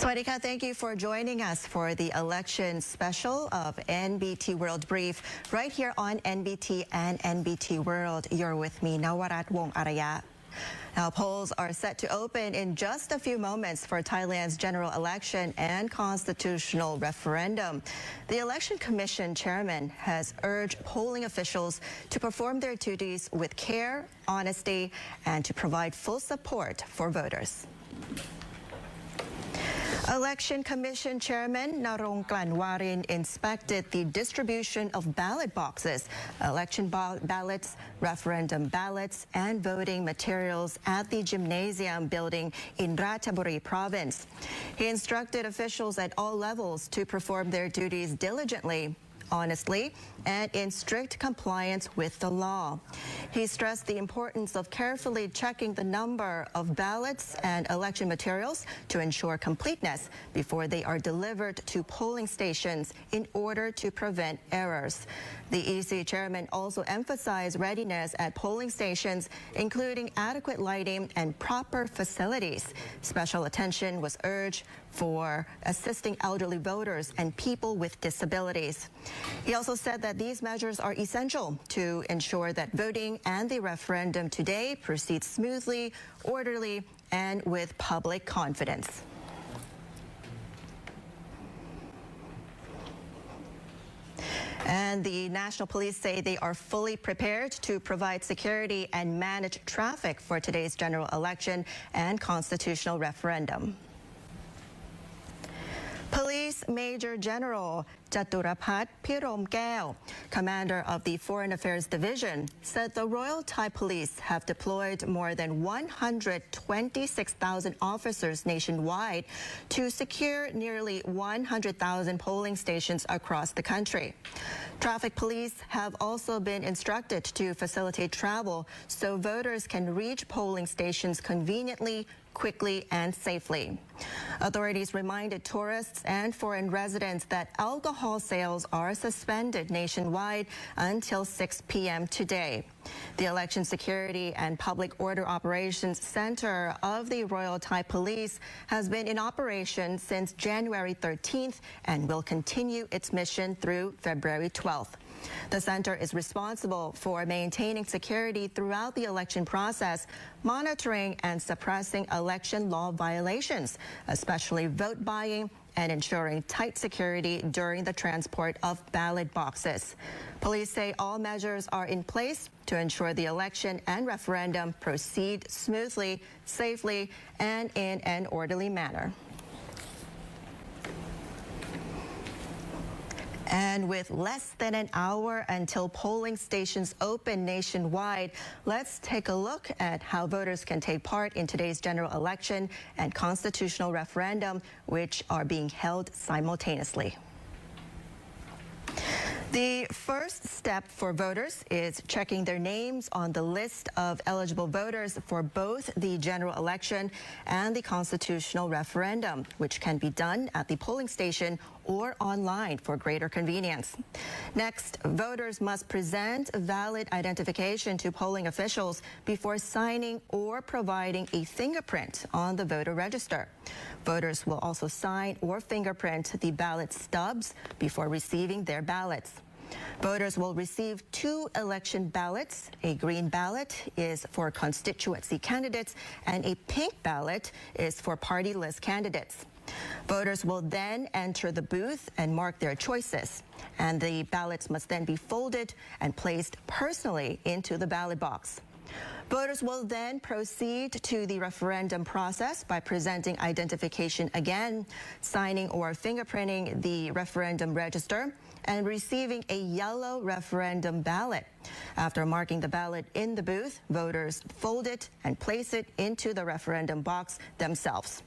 Swadika, thank you for joining us for the election special of NBT World Brief right here on NBT and NBT World. You're with me, Nawarat Wong Araya. Now, polls are set to open in just a few moments for Thailand's general election and constitutional referendum. The Election Commission chairman has urged polling officials to perform their duties with care, honesty, and to provide full support for voters. Election Commission Chairman Narong Klanwarin inspected the distribution of ballot boxes, election ballots, referendum ballots, and voting materials at the gymnasium building in Ratchaburi province. He instructed officials at all levels to perform their duties diligently, honestly, and in strict compliance with the law. He stressed the importance of carefully checking the number of ballots and election materials to ensure completeness before they are delivered to polling stations in order to prevent errors. The EC chairman also emphasized readiness at polling stations, including adequate lighting and proper facilities. Special attention was urged for assisting elderly voters and people with disabilities. He also said that these measures are essential to ensure that voting and the referendum today proceed smoothly, orderly, and with public confidence. And the National Police say they are fully prepared to provide security and manage traffic for today's general election and constitutional referendum. Police Major General Jaturapat Piromkeo, commander of the Foreign Affairs Division, said the Royal Thai Police have deployed more than 126,000 officers nationwide to secure nearly 100,000 polling stations across the country. Traffic police have also been instructed to facilitate travel so voters can reach polling stations conveniently, quickly, and safely. Authorities reminded tourists and foreign residents that alcohol sales are suspended nationwide until 6 p.m. today. The Election Security and Public Order Operations Center of the Royal Thai Police has been in operation since January 13th and will continue its mission through February 12th. The center is responsible for maintaining security throughout the election process, monitoring and suppressing election law violations, especially vote buying, and ensuring tight security during the transport of ballot boxes. Police say all measures are in place to ensure the election and referendum proceed smoothly, safely, and in an orderly manner. And with less than an hour until polling stations open nationwide, let's take a look at how voters can take part in today's general election and constitutional referendum, which are being held simultaneously. The first step for voters is checking their names on the list of eligible voters for both the general election and the constitutional referendum, which can be done at the polling station or online for greater convenience. Next, voters must present valid identification to polling officials before signing or providing a fingerprint on the voter register. Voters will also sign or fingerprint the ballot stubs before receiving their ballots. Voters will receive 2 election ballots. A green ballot is for constituency candidates and a pink ballot is for party list candidates. Voters will then enter the booth and mark their choices, and the ballots must then be folded and placed personally into the ballot box. Voters will then proceed to the referendum process by presenting identification again, signing or fingerprinting the referendum register, and receiving a yellow referendum ballot. After marking the ballot in the booth, voters fold it and place it into the referendum box themselves.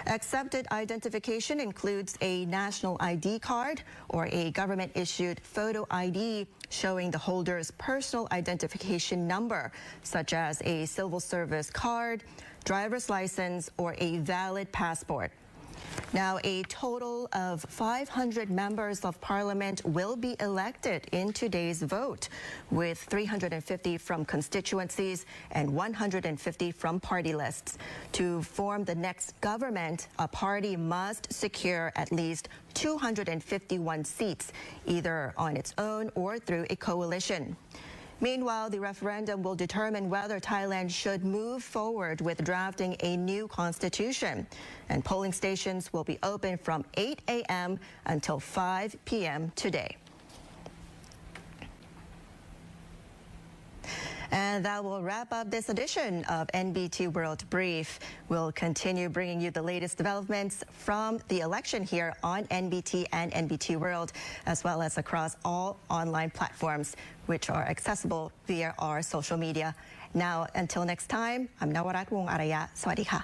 Accepted identification includes a national ID card or a government-issued photo ID showing the holder's personal identification number, such as a civil service card, driver's license, or a valid passport. Now, a total of 500 members of parliament will be elected in today's vote, with 350 from constituencies and 150 from party lists. To form the next government, a party must secure at least 251 seats, either on its own or through a coalition. Meanwhile, the referendum will determine whether Thailand should move forward with drafting a new constitution. And polling stations will be open from 8 a.m. until 5 p.m. today. And that will wrap up this edition of NBT World Brief. We'll continue bringing you the latest developments from the election here on NBT and NBT World, as well as across all online platforms, which are accessible via our social media. Now, until next time, I'm Nawarat Wong Araya. Sawasdee ka.